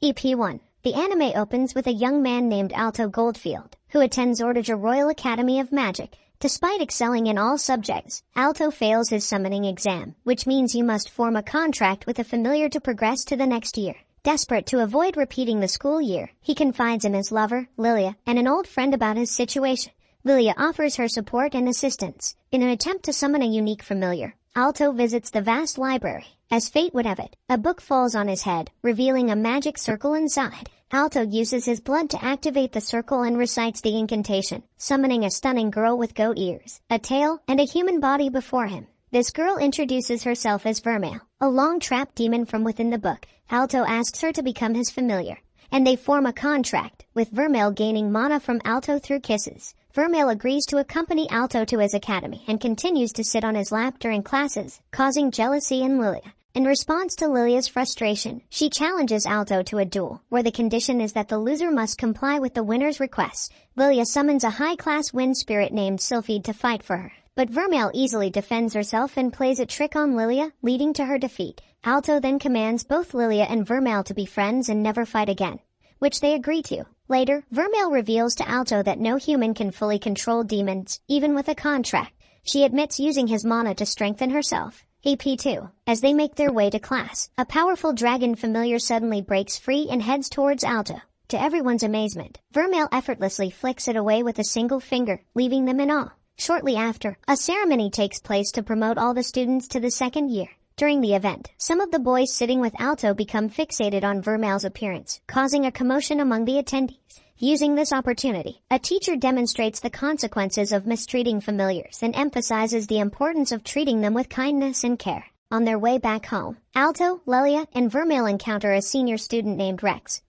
EP 1. The anime opens with a young man named Alto Goldfield, who attends Ortager Royal Academy of Magic. Despite excelling in all subjects, Alto fails his summoning exam, which means you must form a contract with a familiar to progress to the next year. Desperate to avoid repeating the school year, he confides in his lover, Lilia, and an old friend about his situation. Lilia offers her support and assistance. In an attempt to summon a unique familiar, Alto visits the vast library. As fate would have it, a book falls on his head, revealing a magic circle inside. Alto uses his blood to activate the circle and recites the incantation, summoning a stunning girl with goat ears, a tail, and a human body before him. This girl introduces herself as Vermeil, a long-trapped demon from within the book. Alto asks her to become his familiar, and they form a contract, with Vermeil gaining mana from Alto through kisses. Vermeil agrees to accompany Alto to his academy and continues to sit on his lap during classes, causing jealousy in Lilia. In response to Lilia's frustration, she challenges Alto to a duel, where the condition is that the loser must comply with the winner's requests. Lilia summons a high-class wind spirit named Sylphide to fight for her, but Vermeil easily defends herself and plays a trick on Lilia, leading to her defeat. Alto then commands both Lilia and Vermeil to be friends and never fight again, which they agree to. Later, Vermeil reveals to Alto that no human can fully control demons, even with a contract. She admits using his mana to strengthen herself. EP2. As they make their way to class, a powerful dragon familiar suddenly breaks free and heads towards Alto. To everyone's amazement, Vermeil effortlessly flicks it away with a single finger, leaving them in awe. Shortly after, a ceremony takes place to promote all the students to the second year. During the event, some of the boys sitting with Alto become fixated on Vermeil's appearance, causing a commotion among the attendees. Using this opportunity, a teacher demonstrates the consequences of mistreating familiars and emphasizes the importance of treating them with kindness and care. On their way back home, Alto, Lilia, and Vermeil encounter a senior student named Rex,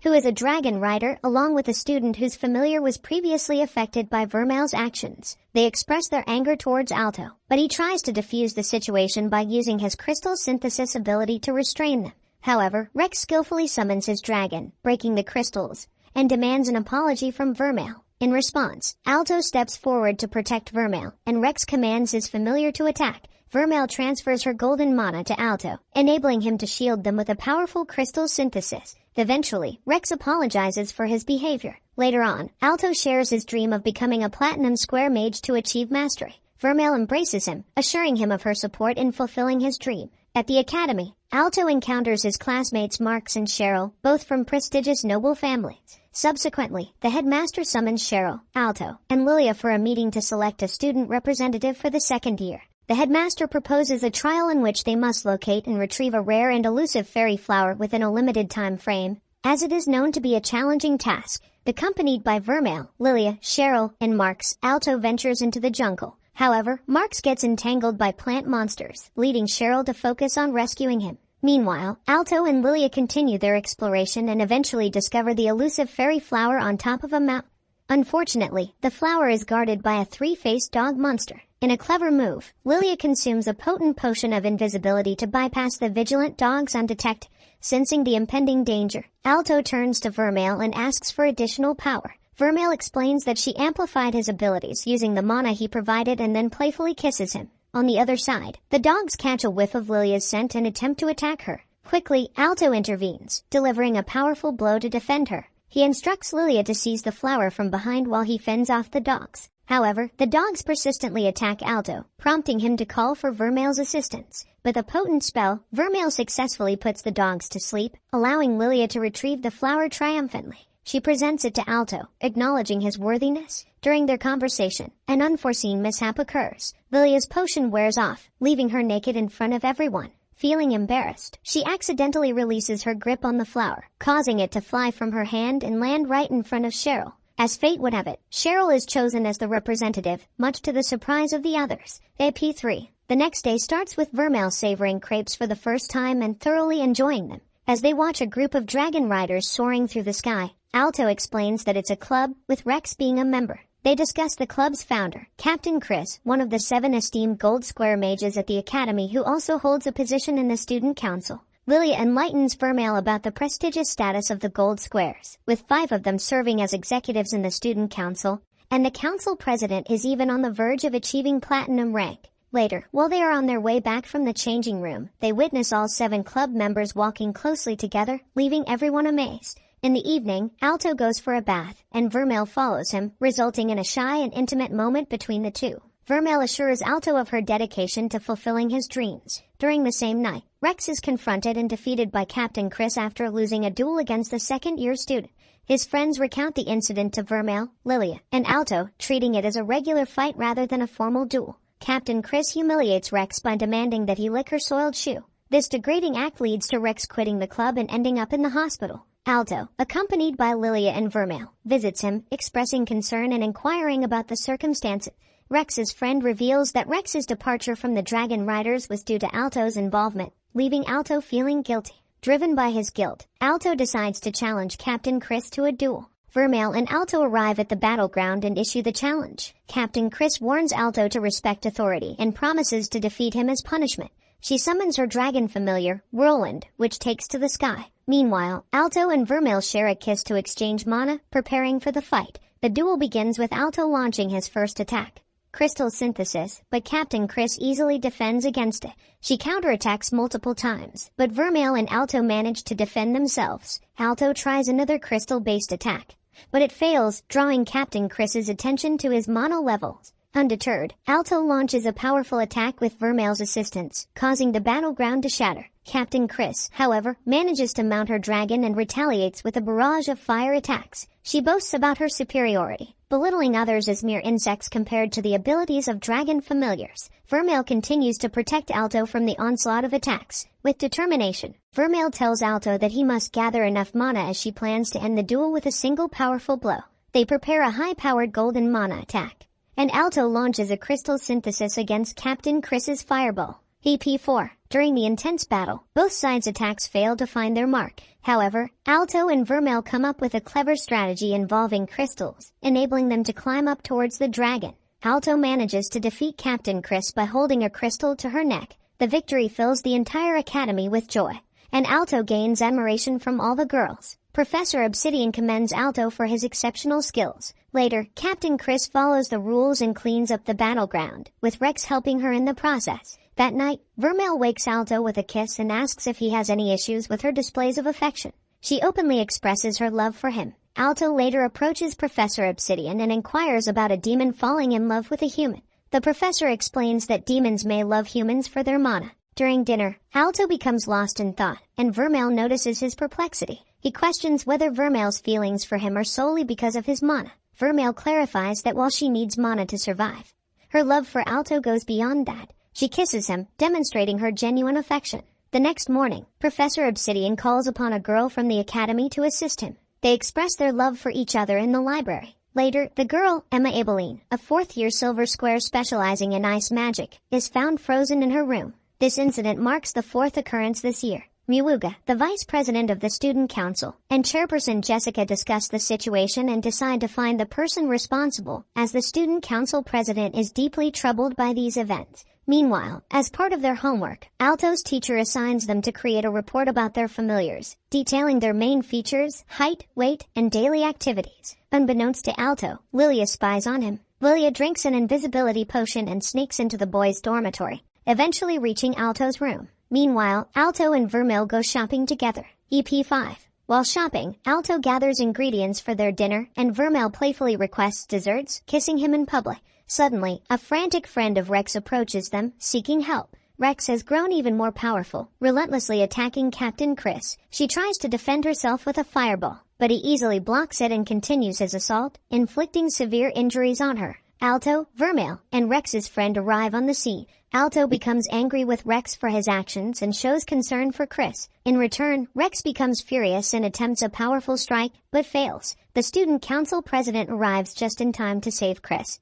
who is a dragon rider, along with a student whose familiar was previously affected by Vermeil's actions. They express their anger towards Alto, but he tries to defuse the situation by using his crystal synthesis ability to restrain them. However, Rex skillfully summons his dragon, breaking the crystals, and demands an apology from Vermeil. In response, Alto steps forward to protect Vermeil, and Rex commands his familiar to attack. Vermeil transfers her golden mana to Alto, enabling him to shield them with a powerful crystal synthesis. Eventually, Rex apologizes for his behavior. Later on, Alto shares his dream of becoming a platinum square mage to achieve mastery. Vermeil embraces him, assuring him of her support in fulfilling his dream. At the academy, Alto encounters his classmates Marx and Cheryl, both from prestigious noble families. Subsequently, the headmaster summons Cheryl, Alto, and Lilia for a meeting to select a student representative for the second year. The headmaster proposes a trial in which they must locate and retrieve a rare and elusive fairy flower within a limited time frame, as it is known to be a challenging task. Accompanied by Vermeil, Lilia, Cheryl, and Marx, Alto ventures into the jungle. However, Marx gets entangled by plant monsters, leading Cheryl to focus on rescuing him. Meanwhile, Alto and Lilia continue their exploration and eventually discover the elusive fairy flower on top of a mountain. Unfortunately, the flower is guarded by a three-faced dog monster. In a clever move, Lilia consumes a potent potion of invisibility to bypass the vigilant dogs undetected. Sensing the impending danger, Alto turns to Vermeil and asks for additional power. Vermeil explains that she amplified his abilities using the mana he provided and then playfully kisses him. On the other side, the dogs catch a whiff of Lilia's scent and attempt to attack her. Quickly, Alto intervenes, delivering a powerful blow to defend her. He instructs Lilia to seize the flower from behind while he fends off the dogs. However, the dogs persistently attack Alto, prompting him to call for Vermeil's assistance. With a potent spell, Vermeil successfully puts the dogs to sleep, allowing Lilia to retrieve the flower triumphantly. She presents it to Alto, acknowledging his worthiness. During their conversation, an unforeseen mishap occurs. Lilia's potion wears off, leaving her naked in front of everyone. Feeling embarrassed, she accidentally releases her grip on the flower, causing it to fly from her hand and land right in front of Cheryl. As fate would have it, Cheryl is chosen as the representative, much to the surprise of the others. AP3. The next day starts with Vermeil savoring crepes for the first time and thoroughly enjoying them. As they watch a group of dragon riders soaring through the sky, Alto explains that it's a club, with Rex being a member. They discuss the club's founder, Captain Chris, one of the 7 esteemed gold square mages at the academy who also holds a position in the student council. Lilia enlightens Vermeil about the prestigious status of the gold squares, with 5 of them serving as executives in the student council, and the council president is even on the verge of achieving platinum rank. Later, while they are on their way back from the changing room, they witness all 7 club members walking closely together, leaving everyone amazed. In the evening, Alto goes for a bath, and Vermeil follows him, resulting in a shy and intimate moment between the two. Vermeil assures Alto of her dedication to fulfilling his dreams. During the same night, Rex is confronted and defeated by Captain Chris after losing a duel against the second-year student. His friends recount the incident to Vermeil, Lilia, and Alto, treating it as a regular fight rather than a formal duel. Captain Chris humiliates Rex by demanding that he lick her soiled shoe. This degrading act leads to Rex quitting the club and ending up in the hospital. Alto, accompanied by Lilia and Vermeil, visits him, expressing concern and inquiring about the circumstances. Rex's friend reveals that Rex's departure from the Dragon Riders was due to Alto's involvement, leaving Alto feeling guilty. Driven by his guilt, Alto decides to challenge Captain Chris to a duel. Vermeil and Alto arrive at the battleground and issue the challenge. Captain Chris warns Alto to respect authority and promises to defeat him as punishment. She summons her dragon familiar, Whirlwind, which takes to the sky. Meanwhile, Alto and Vermeil share a kiss to exchange mana, preparing for the fight. The duel begins with Alto launching his first attack, Crystal Synthesis, but Captain Chris easily defends against it. She counterattacks multiple times, but Vermeil and Alto manage to defend themselves. Alto tries another crystal-based attack, but it fails, drawing Captain Chris's attention to his mono levels. Undeterred, Alto launches a powerful attack with Vermeil's assistance, causing the battleground to shatter. Captain Chris, however, manages to mount her dragon and retaliates with a barrage of fire attacks. She boasts about her superiority, belittling others as mere insects compared to the abilities of dragon familiars. Vermeil continues to protect Alto from the onslaught of attacks. With determination, Vermeil tells Alto that he must gather enough mana as she plans to end the duel with a single powerful blow. They prepare a high-powered golden mana attack, and Alto launches a crystal synthesis against Captain Chris's fireball. EP4. During the intense battle, both sides' attacks fail to find their mark. However, Alto and Vermeil come up with a clever strategy involving crystals, enabling them to climb up towards the dragon. Alto manages to defeat Captain Chris by holding a crystal to her neck. The victory fills the entire academy with joy, and Alto gains admiration from all the girls. Professor Obsidian commends Alto for his exceptional skills. Later, Captain Chris follows the rules and cleans up the battleground, with Rex helping her in the process. That night, Vermeil wakes Alto with a kiss and asks if he has any issues with her displays of affection. She openly expresses her love for him. Alto later approaches Professor Obsidian and inquires about a demon falling in love with a human. The professor explains that demons may love humans for their mana. During dinner, Alto becomes lost in thought, and Vermeil notices his perplexity. He questions whether Vermeil's feelings for him are solely because of his mana. Vermeil clarifies that while she needs mana to survive, her love for Alto goes beyond that. She kisses him, demonstrating her genuine affection. The next morning, Professor Obsidian calls upon a girl from the academy to assist him. They express their love for each other in the library. Later, the girl, Emma Ibeline, a fourth-year Silver Square specializing in ice magic, is found frozen in her room. This incident marks the 4th occurrence this year. Miwuga, the vice president of the student council, and chairperson Jessica discuss the situation and decide to find the person responsible, as the student council president is deeply troubled by these events. Meanwhile, as part of their homework, Alto's teacher assigns them to create a report about their familiars, detailing their main features, height, weight, and daily activities. Unbeknownst to Alto, Lilia spies on him. Lilia drinks an invisibility potion and sneaks into the boys' dormitory, eventually reaching Alto's room. Meanwhile, Alto and Vermeil go shopping together. EP5. While shopping, Alto gathers ingredients for their dinner, and Vermeil playfully requests desserts, kissing him in public. Suddenly, a frantic friend of Rex approaches them, seeking help. Rex has grown even more powerful, relentlessly attacking Captain Chris. She tries to defend herself with a fireball, but he easily blocks it and continues his assault, inflicting severe injuries on her. Alto, Vermeil, and Rex's friend arrive on the scene. Alto becomes angry with Rex for his actions and shows concern for Chris. In return, Rex becomes furious and attempts a powerful strike, but fails. The student council president arrives just in time to save Chris,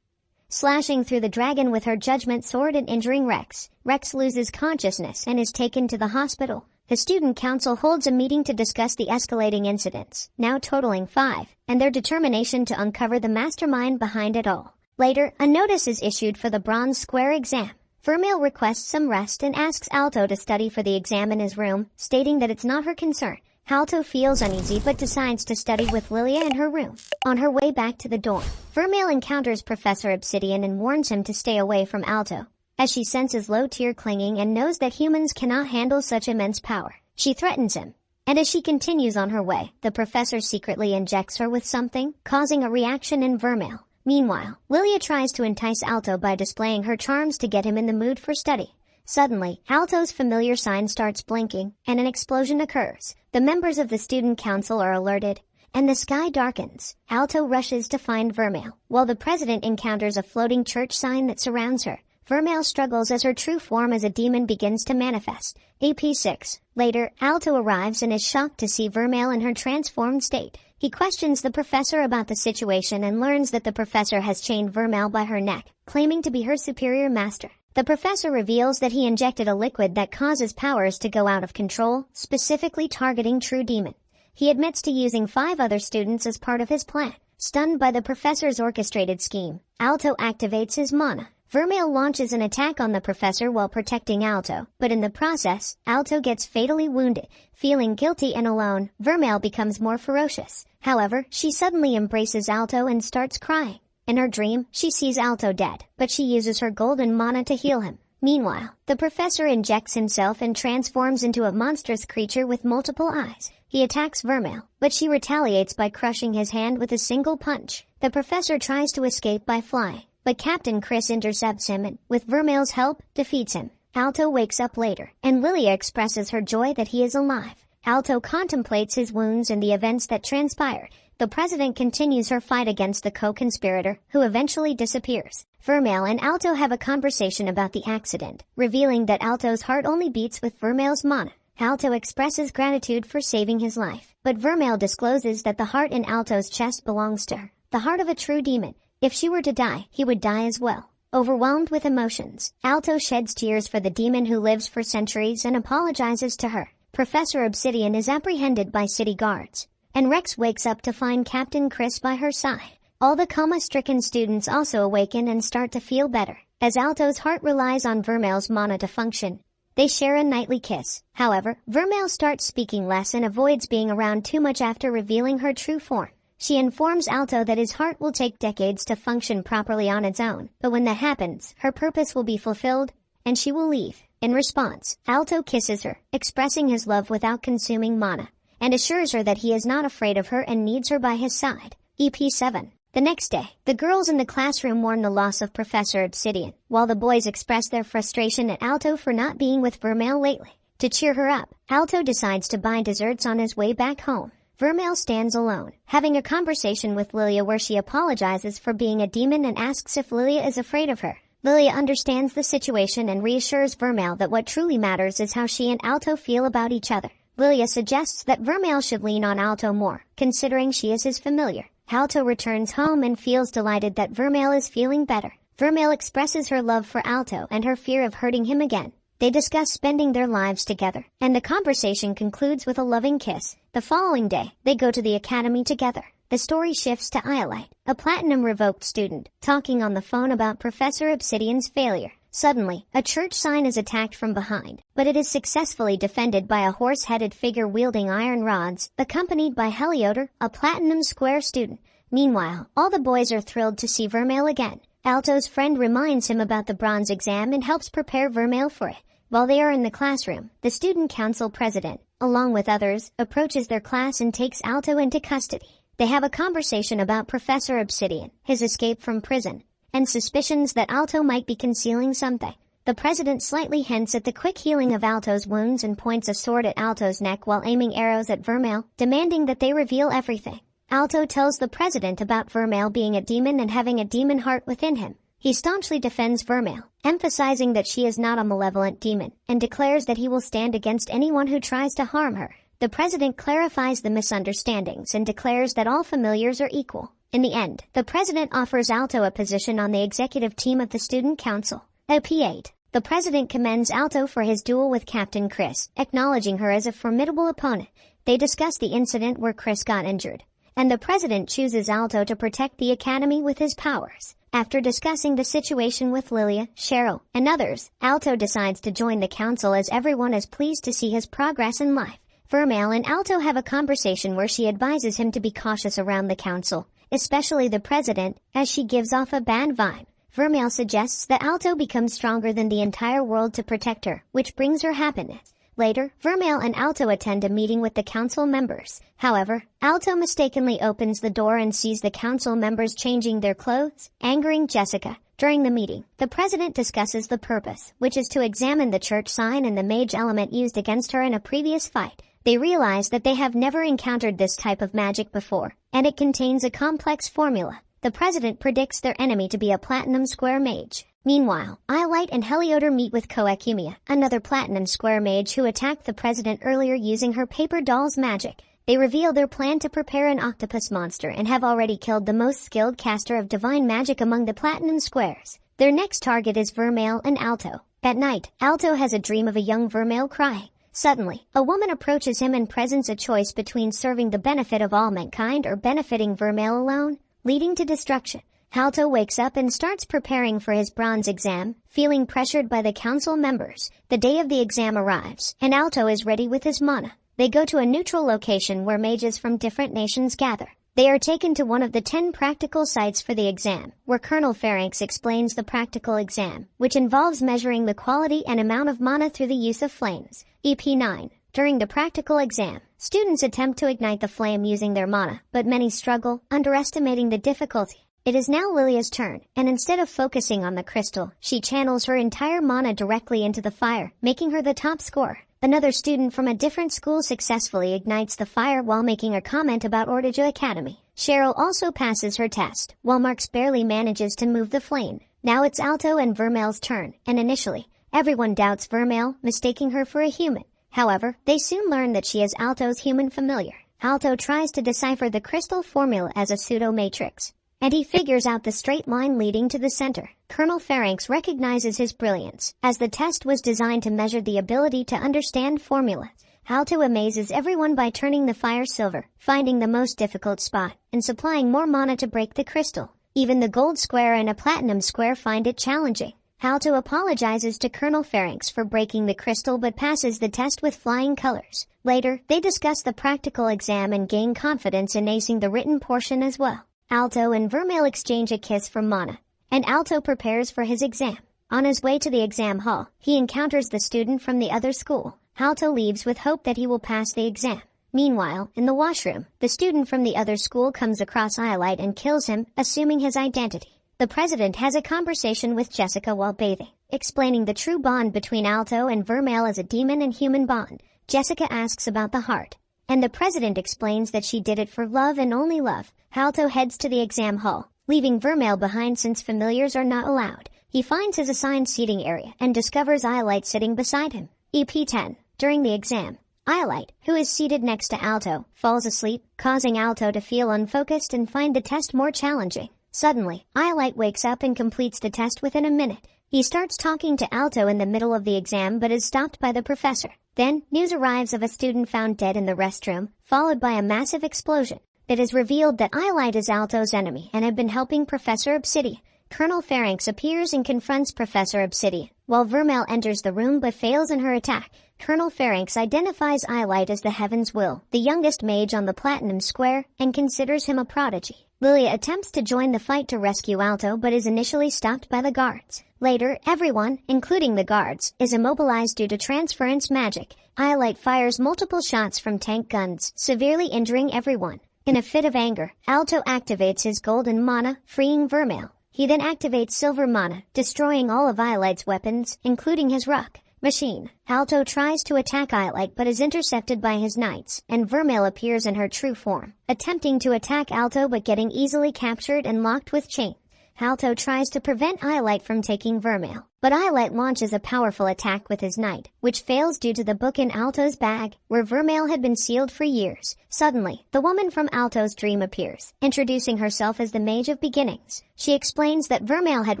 slashing through the dragon with her judgment sword and injuring Rex. Rex loses consciousness and is taken to the hospital. The student council holds a meeting to discuss the escalating incidents, now totaling 5, and their determination to uncover the mastermind behind it all. Later, a notice is issued for the Bronze Square exam. Vermeil requests some rest and asks Alto to study for the exam in his room, stating that it's not her concern. Alto feels uneasy but decides to study with Lilia in her room. On her way back to the dorm, Vermeil encounters Professor Obsidian and warns him to stay away from Alto. As she senses low tier clinging and knows that humans cannot handle such immense power, she threatens him. And as she continues on her way, the professor secretly injects her with something, causing a reaction in Vermeil. Meanwhile, Lilia tries to entice Alto by displaying her charms to get him in the mood for study. Suddenly, Alto's familiar sign starts blinking, and an explosion occurs. The members of the student council are alerted, and the sky darkens. Alto rushes to find Vermeil, while the president encounters a floating church sign that surrounds her. Vermeil struggles as her true form as a demon begins to manifest. AP 6. Later, Alto arrives and is shocked to see Vermeil in her transformed state. He questions the professor about the situation and learns that the professor has chained Vermeil by her neck, claiming to be her superior master. The professor reveals that he injected a liquid that causes powers to go out of control, specifically targeting True Demon. He admits to using 5 other students as part of his plan. Stunned by the professor's orchestrated scheme, Alto activates his mana. Vermeil launches an attack on the professor while protecting Alto, but in the process, Alto gets fatally wounded. Feeling guilty and alone, Vermeil becomes more ferocious. However, she suddenly embraces Alto and starts crying. In her dream, she sees Alto dead, but she uses her golden mana to heal him. Meanwhile, the professor injects himself and transforms into a monstrous creature with multiple eyes. He attacks Vermeil, but she retaliates by crushing his hand with a single punch. The professor tries to escape by flying, but Captain Chris intercepts him and, with Vermeil's help, defeats him. Alto wakes up later, and Lilia expresses her joy that he is alive. Alto contemplates his wounds and the events that transpired. The president continues her fight against the co-conspirator, who eventually disappears. Vermeil and Alto have a conversation about the accident, revealing that Alto's heart only beats with Vermeil's mana. Alto expresses gratitude for saving his life, but Vermeil discloses that the heart in Alto's chest belongs to her, the heart of a true demon. If she were to die, he would die as well. Overwhelmed with emotions, Alto sheds tears for the demon who lives for centuries and apologizes to her. Professor Obsidian is apprehended by city guards, and Rex wakes up to find Captain Chris by her side. All the coma-stricken students also awaken and start to feel better. As Alto's heart relies on Vermeil's mana to function, they share a nightly kiss. However, Vermeil starts speaking less and avoids being around too much after revealing her true form. She informs Alto that his heart will take decades to function properly on its own, but when that happens, her purpose will be fulfilled, and she will leave. In response, Alto kisses her, expressing his love without consuming mana, and assures her that he is not afraid of her and needs her by his side. EP 7. The next day, the girls in the classroom mourn the loss of Professor Obsidian, while the boys express their frustration at Alto for not being with Vermeil lately. To cheer her up, Alto decides to buy desserts on his way back home. Vermeil stands alone, having a conversation with Lilia where she apologizes for being a demon and asks if Lilia is afraid of her. Lilia understands the situation and reassures Vermeil that what truly matters is how she and Alto feel about each other. Lilia suggests that Vermeil should lean on Alto more, considering she is his familiar. Alto returns home and feels delighted that Vermeil is feeling better. Vermeil expresses her love for Alto and her fear of hurting him again. They discuss spending their lives together, and the conversation concludes with a loving kiss. The following day, they go to the academy together. The story shifts to Iolite, a platinum-revoked student, talking on the phone about Professor Obsidian's failure. Suddenly, a church sign is attacked from behind, but it is successfully defended by a horse-headed figure wielding iron rods, accompanied by Helioter, a platinum square student. Meanwhile, all the boys are thrilled to see Vermeil again. Alto's friend reminds him about the bronze exam and helps prepare Vermeil for it. While they are in the classroom, the student council president, along with others, approaches their class and takes Alto into custody. They have a conversation about Professor Obsidian, his escape from prison, and suspicions that Alto might be concealing something. The president slightly hints at the quick healing of Alto's wounds and points a sword at Alto's neck while aiming arrows at Vermeil, demanding that they reveal everything. Alto tells the president about Vermeil being a demon and having a demon heart within him. He staunchly defends Vermeil, emphasizing that she is not a malevolent demon, and declares that he will stand against anyone who tries to harm her. The president clarifies the misunderstandings and declares that all familiars are equal. In the end, the president offers Alto a position on the executive team of the student council. OP 8. The president commends Alto for his duel with Captain Chris, acknowledging her as a formidable opponent. They discuss the incident where Chris got injured, and the president chooses Alto to protect the academy with his powers. After discussing the situation with Lilia, Cheryl, and others, Alto decides to join the council as everyone is pleased to see his progress in life. Vermeil and Alto have a conversation where she advises him to be cautious around the council, especially the president, as she gives off a bad vibe. Vermeil suggests that Alto becomes stronger than the entire world to protect her, which brings her happiness. Later, Vermeil and Alto attend a meeting with the council members. However, Alto mistakenly opens the door and sees the council members changing their clothes, angering Jessica. During the meeting, the president discusses the purpose, which is to examine the church sign and the mage element used against her in a previous fight. They realize that they have never encountered this type of magic before, and it contains a complex formula. The president predicts their enemy to be a Platinum Square mage. Meanwhile, Eyelight and Heliodor meet with Koekimiya, another Platinum Square mage who attacked the president earlier using her paper doll's magic. They reveal their plan to prepare an octopus monster and have already killed the most skilled caster of divine magic among the Platinum Squares. Their next target is Vermeil and Alto. At night, Alto has a dream of a young Vermeil crying. Suddenly, a woman approaches him and presents a choice between serving the benefit of all mankind or benefiting Vermeil alone, leading to destruction. Alto wakes up and starts preparing for his bronze exam, feeling pressured by the council members. The day of the exam arrives, and Alto is ready with his mana. They go to a neutral location where mages from different nations gather. They are taken to one of the 10 practical sites for the exam, where Colonel Pharynx explains the practical exam, which involves measuring the quality and amount of mana through the use of flames. EP 9. During the practical exam, students attempt to ignite the flame using their mana, but many struggle, underestimating the difficulty. It is now Lilia's turn, and instead of focusing on the crystal, she channels her entire mana directly into the fire, making her the top scorer. Another student from a different school successfully ignites the fire while making a comment about Ortaja Academy. Cheryl also passes her test, while Marx barely manages to move the flame. Now it's Alto and Vermeil's turn, and initially, everyone doubts Vermeil, mistaking her for a human. However, they soon learn that she is Alto's human familiar. Alto tries to decipher the crystal formula as a pseudo-matrix, and he figures out the straight line leading to the center. Colonel Pharynx recognizes his brilliance, as the test was designed to measure the ability to understand formulas. Alto amazes everyone by turning the fire silver, finding the most difficult spot, and supplying more mana to break the crystal. Even the gold square and a platinum square find it challenging. Alto apologizes to Colonel Pharynx for breaking the crystal but passes the test with flying colors. Later, they discuss the practical exam and gain confidence in acing the written portion as well. Alto and Vermeil exchange a kiss for mana, and Alto prepares for his exam. On his way to the exam hall, he encounters the student from the other school. Alto leaves with hope that he will pass the exam. Meanwhile, in the washroom, the student from the other school comes across Eyelight and kills him, assuming his identity. The president has a conversation with Jessica while bathing, explaining the true bond between Alto and Vermeil as a demon and human bond. Jessica asks about the heart, and the president explains that she did it for love and only love. Alto heads to the exam hall, leaving Vermeil behind since familiars are not allowed. He finds his assigned seating area and discovers Eyelight sitting beside him. EP 10. During the exam, Eyelight, who is seated next to Alto, falls asleep, causing Alto to feel unfocused and find the test more challenging. Suddenly, Eyelight wakes up and completes the test within a minute. He starts talking to Alto in the middle of the exam but is stopped by the professor. Then, news arrives of a student found dead in the restroom, followed by a massive explosion. It is revealed that Eyelight is Alto's enemy and had been helping Professor Obsidian. Colonel Pharynx appears and confronts Professor Obsidian, while Vermeil enters the room but fails in her attack. Colonel Pharynx identifies Eyelight as the Heaven's Will, the youngest mage on the Platinum Square, and considers him a prodigy. Lilia attempts to join the fight to rescue Alto but is initially stopped by the guards. Later, everyone, including the guards, is immobilized due to transference magic. Eyelight fires multiple shots from tank guns, severely injuring everyone. In a fit of anger, Alto activates his golden mana, freeing Vermeil. He then activates silver mana, destroying all of Eyelight's weapons, including his ruck machine. Alto tries to attack Eyelight but is intercepted by his knights, and Vermeil appears in her true form, attempting to attack Alto but getting easily captured and locked with chains. Alto tries to prevent Eyelight from taking Vermeil, but Eyelight launches a powerful attack with his knight, which fails due to the book in Alto's bag, where Vermeil had been sealed for years. Suddenly, the woman from Alto's dream appears, introducing herself as the Mage of Beginnings. She explains that Vermeil had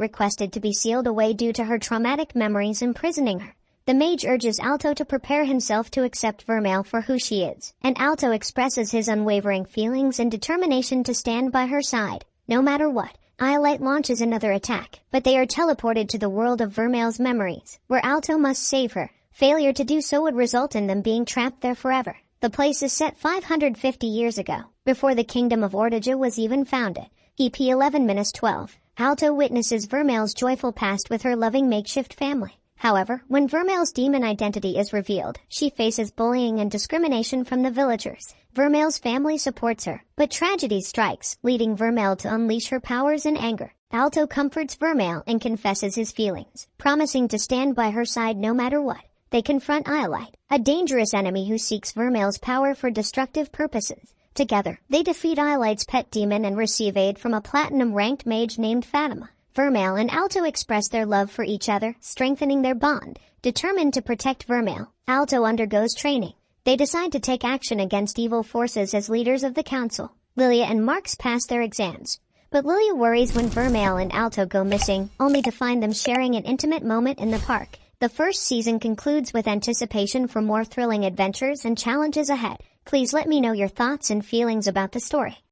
requested to be sealed away due to her traumatic memories imprisoning her. The mage urges Alto to prepare himself to accept Vermeil for who she is, and Alto expresses his unwavering feelings and determination to stand by her side, no matter what. Eyelight launches another attack, but they are teleported to the world of Vermeil's memories, where Alto must save her. Failure to do so would result in them being trapped there forever. The place is set 550 years ago, before the kingdom of Ortaja was even founded. EP 11-12. Alto witnesses Vermeil's joyful past with her loving makeshift family. However, when Vermeil's demon identity is revealed, she faces bullying and discrimination from the villagers. Vermeil's family supports her, but tragedy strikes, leading Vermeil to unleash her powers in anger. Alto comforts Vermeil and confesses his feelings, promising to stand by her side no matter what. They confront Iolite, a dangerous enemy who seeks Vermeil's power for destructive purposes. Together, they defeat Iolite's pet demon and receive aid from a platinum-ranked mage named Fatima. Vermeil and Alto express their love for each other, strengthening their bond. Determined to protect Vermeil, Alto undergoes training. They decide to take action against evil forces as leaders of the council. Lilia and Marx pass their exams. But Lilia worries when Vermeil and Alto go missing, only to find them sharing an intimate moment in the park. The first season concludes with anticipation for more thrilling adventures and challenges ahead. Please let me know your thoughts and feelings about the story.